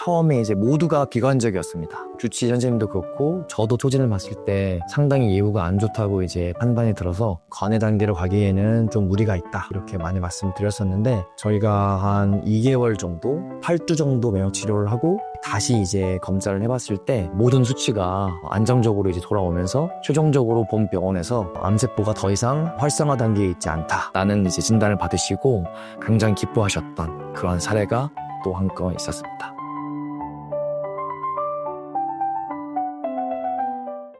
처음에 이제 모두가 비관적이었습니다. 주치 선생님도 그렇고 저도 초진을 봤을 때 상당히 예후가 안 좋다고 이제 판단이 들어서 관해 단계로 가기에는 좀 무리가 있다 이렇게 많이 말씀드렸었는데, 저희가 한 2개월 정도 8주 정도 면역 치료를 하고 다시 이제 검사를 해봤을 때 모든 수치가 안정적으로 이제 돌아오면서 최종적으로 본 병원에서 암세포가 더 이상 활성화 단계에 있지 않다라는 이제 진단을 받으시고 굉장히 기뻐하셨던 그런 사례가 또 한 건 있었습니다.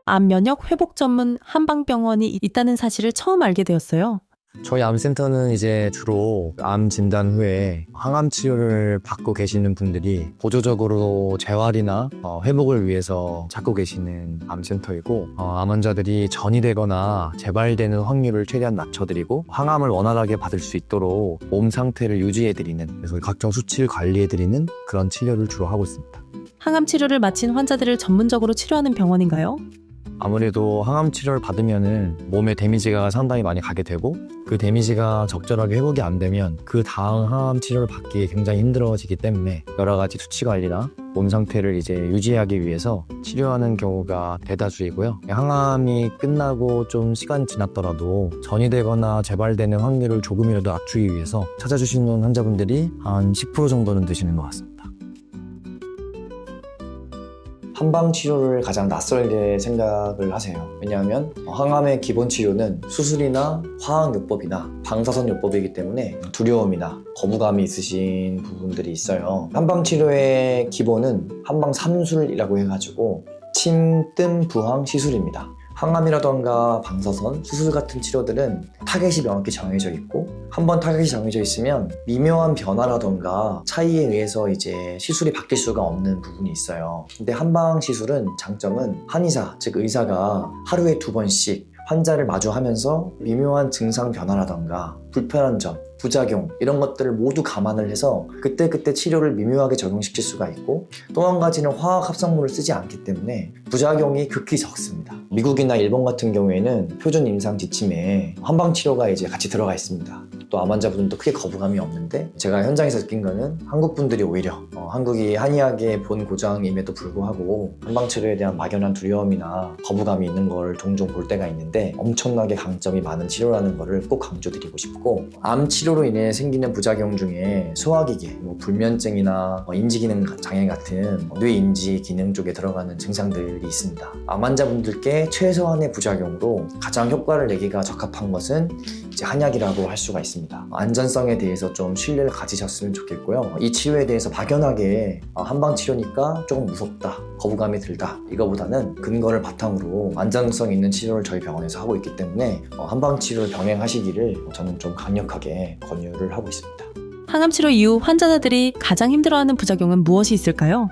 암 면역 회복 전문 한방병원이 있다는 사실을 처음 알게 되었어요. 저희 암센터는 이제 주로 암 진단 후에 항암 치료를 받고 계시는 분들이 보조적으로 재활이나 회복을 위해서 찾고 계시는 암센터이고, 암 환자들이 전이 되거나 재발되는 확률을 최대한 낮춰드리고 항암을 원활하게 받을 수 있도록 몸 상태를 유지해드리는, 그래서 각종 수치를 관리해드리는 그런 치료를 주로 하고 있습니다. 항암 치료를 마친 환자들을 전문적으로 치료하는 병원인가요? 아무래도 항암 치료를 받으면은 몸에 데미지가 상당히 많이 가게 되고, 그 데미지가 적절하게 회복이 안 되면 그 다음 항암 치료를 받기 굉장히 힘들어지기 때문에 여러 가지 수치 관리나 몸 상태를 이제 유지하기 위해서 치료하는 경우가 대다수이고요. 항암이 끝나고 좀 시간이 지났더라도 전이 되거나 재발되는 확률을 조금이라도 낮추기 위해서 찾아주시는 환자분들이 한 10% 정도는 되시는 것 같습니다. 한방 치료를 가장 낯설게 생각을 하세요. 왜냐하면 항암의 기본 치료는 수술이나 화학요법이나 방사선요법이기 때문에 두려움이나 거부감이 있으신 부분들이 있어요. 한방 치료의 기본은 한방 3술이라고 해가지고 침, 뜸, 부항, 시술입니다. 항암이라던가 방사선, 수술 같은 치료들은 타겟이 명확히 정해져 있고, 한번 타겟이 정해져 있으면 미묘한 변화라던가 차이에 의해서 이제 시술이 바뀔 수가 없는 부분이 있어요. 근데 한방 시술은 장점은 한의사, 즉 의사가 하루에 2번씩 환자를 마주하면서 미묘한 증상 변화라던가 불편한 점, 부작용 이런 것들을 모두 감안을 해서 그때그때 치료를 미묘하게 적용시킬 수가 있고, 또 한 가지는 화학 합성물을 쓰지 않기 때문에 부작용이 극히 적습니다. 미국이나 일본 같은 경우에는 표준 임상 지침에 한방 치료가 이제 같이 들어가 있습니다. 또 암 환자분들도 크게 거부감이 없는데, 제가 현장에서 느낀 거는 한국 분들이 오히려 한국이 한의학의 본 고장임에도 불구하고 한방 치료에 대한 막연한 두려움이나 거부감이 있는 걸 종종 볼 때가 있는데, 엄청나게 강점이 많은 치료라는 거를 꼭 강조드리고 싶고, 암 치료로 인해 생기는 부작용 중에 소화기계, 불면증이나 인지기능 장애 같은 뇌인지 기능 쪽에 들어가는 증상들이 있습니다. 암 환자분들께 최소한의 부작용으로 가장 효과를 내기가 적합한 것은 이제 한약이라고 할 수가 있습니다. 안전성에 대해서 좀 신뢰를 가지셨으면 좋겠고요. 이 치료에 대해서 막연하게 한방 치료니까 조금 무섭다, 거부감이 들다, 이거보다는 근거를 바탕으로 안전성 있는 치료를 저희 병원에서 하고 있기 때문에 한방 치료를 병행하시기를 저는 좀 강력하게 권유를 하고 있습니다. 항암 치료 이후 환자들이 가장 힘들어하는 부작용은 무엇이 있을까요?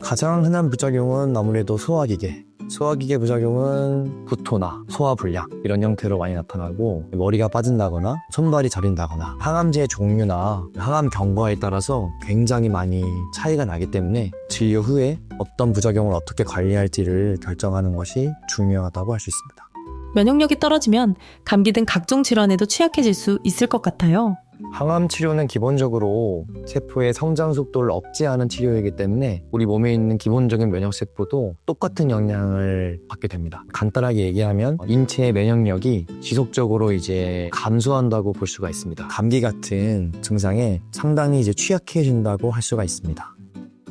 가장 흔한 부작용은 아무래도 소화기계 부작용은 구토나 소화불량 이런 형태로 많이 나타나고, 머리가 빠진다거나 손발이 저린다거나, 항암제의 종류나 항암 경과에 따라서 굉장히 많이 차이가 나기 때문에 진료 후에 어떤 부작용을 어떻게 관리할지를 결정하는 것이 중요하다고 할 수 있습니다. 면역력이 떨어지면 감기 등 각종 질환에도 취약해질 수 있을 것 같아요. 항암 치료는 기본적으로 세포의 성장 속도를 억제하는 치료이기 때문에 우리 몸에 있는 기본적인 면역세포도 똑같은 영향을 받게 됩니다. 간단하게 얘기하면 인체의 면역력이 지속적으로 이제 감소한다고 볼 수가 있습니다. 감기 같은 증상에 상당히 이제 취약해진다고 할 수가 있습니다.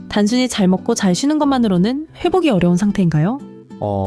단순히 잘 먹고 잘 쉬는 것만으로는 회복이 어려운 상태인가요?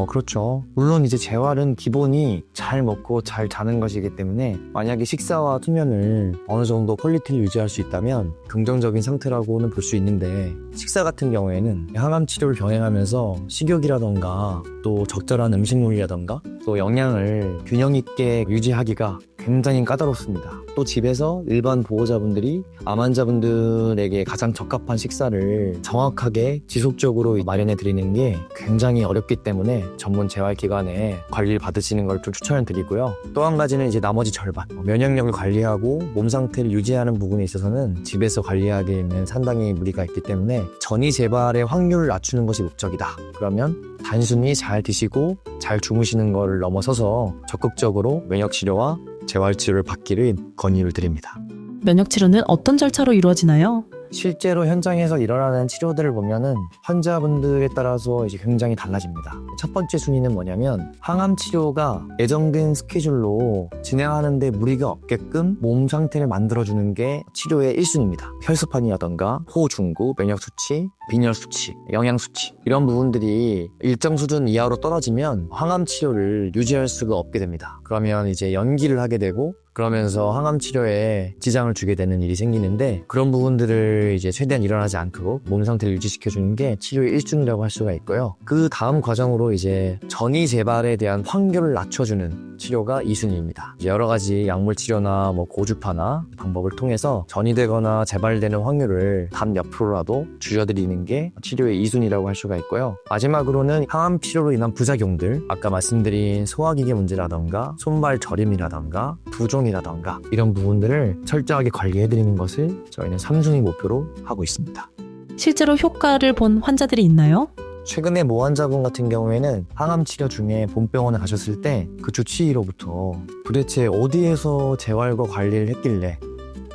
그렇죠. 물론 이제 재활은 기본이 잘 먹고 잘 자는 것이기 때문에, 만약에 식사와 수면을 어느 정도 퀄리티를 유지할 수 있다면 긍정적인 상태라고는 볼 수 있는데, 식사 같은 경우에는 항암 치료를 병행하면서 식욕이라던가 또 적절한 음식물이라던가 또 영양을 균형 있게 유지하기가 굉장히 까다롭습니다. 또 집에서 일반 보호자분들이 암 환자분들에게 가장 적합한 식사를 정확하게 지속적으로 마련해 드리는 게 굉장히 어렵기 때문에 전문 재활기관에 관리를 받으시는 걸 좀 추천을 드리고요. 또 한 가지는 이제 나머지 절반, 면역력을 관리하고 몸 상태를 유지하는 부분에 있어서는 집에서 관리하기에는 상당히 무리가 있기 때문에 전이 재발의 확률을 낮추는 것이 목적이다. 그러면 단순히 잘 드시고 잘 주무시는 걸 넘어서서 적극적으로 면역치료와 재활치료를 받기를 권유를 드립니다. 면역치료는 어떤 절차로 이루어지나요? 실제로 현장에서 일어나는 치료들을 보면은 환자분들에 따라서 이제 굉장히 달라집니다. 첫 번째 순위는 뭐냐면 항암 치료가 예정된 스케줄로 진행하는데 무리가 없게끔 몸 상태를 만들어주는 게 치료의 1순위입니다. 혈소판이라던가 호중구, 면역 수치, 빈혈 수치, 영양 수치 이런 부분들이 일정 수준 이하로 떨어지면 항암 치료를 유지할 수가 없게 됩니다. 그러면 이제 연기를 하게 되고 그러면서 항암 치료에 지장을 주게 되는 일이 생기는데 그런 부분들을 이제 최대한 일어나지 않도록 몸 상태를 유지시켜주는 게 치료의 1순위라고 할 수가 있고요. 그 다음 과정으로 이제 전이 재발에 대한 확률을 낮춰주는 치료가 2순위입니다. 여러 가지 약물 치료나 뭐 고주파나 방법을 통해서 전이 되거나 재발되는 확률을 단 몇 프로라도 줄여드리는 게 치료의 2순위라고 할 수가 있고요. 마지막으로는 항암 치료로 인한 부작용들, 아까 말씀드린 소화기계 문제라던가 손발 저림이라던가 부종이라던가 이런 부분들을 철저하게 관리해드리는 것을 저희는 3순위 목표로 하고 있습니다. 실제로 효과를 본 환자들이 있나요? 최근에 모 환자분 같은 경우에는 항암 치료 중에 본병원에 가셨을 때 그 주치의로부터 도대체 어디에서 재활과 관리를 했길래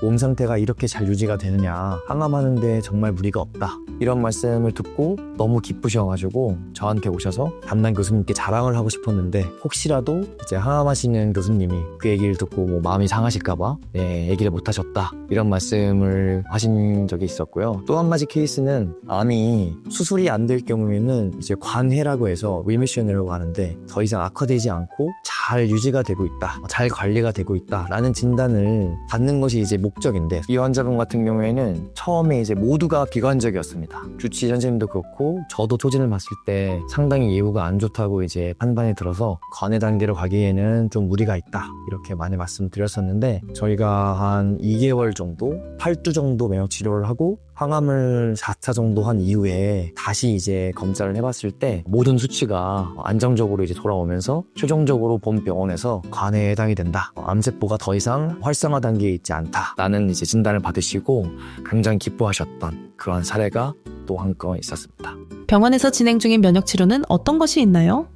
몸 상태가 이렇게 잘 유지가 되느냐, 항암하는데 정말 무리가 없다, 이런 말씀을 듣고 너무 기쁘셔가지고 저한테 오셔서 담당 교수님께 자랑을 하고 싶었는데 혹시라도 이제 항암하시는 교수님이 그 얘기를 듣고 뭐 마음이 상하실까봐 얘기를 못하셨다, 이런 말씀을 하신 적이 있었고요. 또 한 가지 케이스는 암이 수술이 안 될 경우에는 이제 관해라고 해서 리미션이라고 하는데 더 이상 악화되지 않고 잘 유지가 되고 있다, 잘 관리가 되고 있다라는 진단을 받는 것이 이제 목적인데, 이 환자분 같은 경우에는 처음에 이제 모두가 비관적이었습니다. 주치의 선생님도 그렇고 저도 초진을 봤을 때 상당히 예후가 안 좋다고 이제 판단이 들어서 관해 단계로 가기에는 좀 무리가 있다, 이렇게 많이 말씀드렸었는데 저희가 한 2개월 정도, 8주 정도 면역 치료를 하고 항암을 4차 정도 한 이후에 다시 이제 검사를 해봤을 때 모든 수치가 안정적으로 이제 돌아오면서 최종적으로 본 병원에서 관해에 해당이 된다, 암세포가 더 이상 활성화 단계에 있지 않다라는 이제 진단을 받으시고 굉장히 기뻐하셨던 그런 사례가 또 한 건 있었습니다. 병원에서 진행 중인 면역 치료는 어떤 것이 있나요?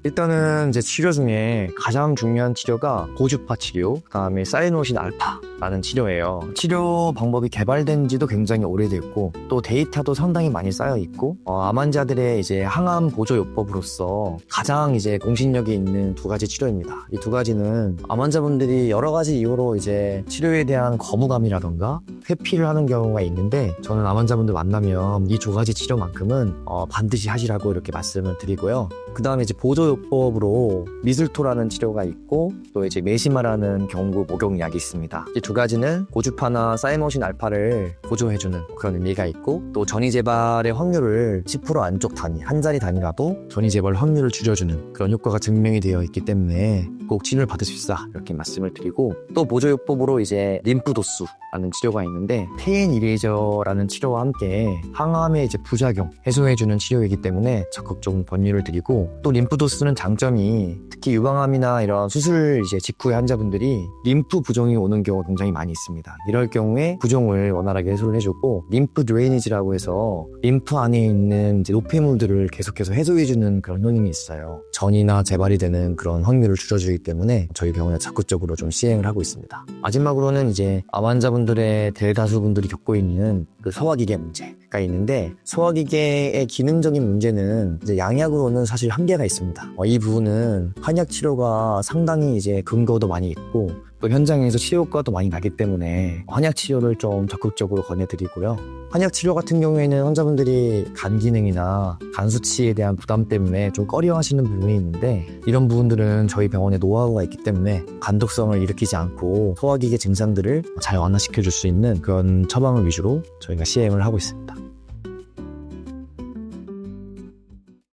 일단은 이제 치료 중에 가장 중요한 치료가 고주파 치료, 그다음에 사이노신 알파라는 치료예요. 치료 방법이 개발된 지도 굉장히 오래됐고 또 데이터도 상당히 많이 쌓여 있고 암 환자들의 이제 항암 보조 요법으로서 가장 이제 공신력이 있는 두 가지 치료입니다. 이 두 가지는 암 환자분들이 여러 가지 이유로 이제 치료에 대한 거부감이라던가 회피를 하는 경우가 있는데 저는 암 환자분들 만나면 이 두 가지 치료만큼은 반드시 하시라고 이렇게 말씀을 드리고요. 그 다음에 이제 보조요법으로 미슬토라는 치료가 있고 또 이제 메시마라는 경구 목용약이 있습니다. 이 두 가지는 고주파나 사이노신 알파를 보조해주는 그런 의미가 있고 또 전이재발의 확률을 10% 안쪽 단위, 한 자리 단위라도 전이재발 확률을 줄여주는 그런 효과가 증명이 되어 있기 때문에 꼭 치료를 받으십사, 이렇게 말씀을 드리고, 또 보조요법으로 이제 림프도스라는 치료가 있는데 페인 이레이저라는 치료와 함께 항암의 이제 부작용 해소해주는 치료이기 때문에 적극적인 권유를 드리고, 또 림프도스는 장점이 특히 유방암이나 이런 수술 이제 직후에 환자분들이 림프 부종이 오는 경우가 굉장히 많이 있습니다. 이럴 경우에 부종을 원활하게 해소를 해주고, 림프 드레이니지라고 해서 림프 안에 있는 이제 노폐물들을 계속해서 해소해주는 그런 효능이 있어요. 전이나 재발이 되는 그런 확률을 줄여주기 때문에 저희 병원에 적극적으로 좀 시행을 하고 있습니다. 마지막으로는 이제 암 환자분들의 대다수 분들이 겪고 있는 그 소화기계 문제가 있는데, 소화기계의 기능적인 문제는 이제 양약으로는 사실 한계가 있습니다. 이 부분은 한약 치료가 상당히 이제 근거도 많이 있고 또 현장에서 치료 효과도 많이 나기 때문에 한약 치료를 좀 적극적으로 권해드리고요. 한약 치료 같은 경우에는 환자분들이 간 기능이나 간 수치에 대한 부담 때문에 좀 꺼려하시는 부분이 있는데, 이런 부분들은 저희 병원에 노하우가 있기 때문에 간독성을 일으키지 않고 소화기계 증상들을 잘 완화시켜줄 수 있는 그런 처방을 위주로 저희가 시행을 하고 있습니다.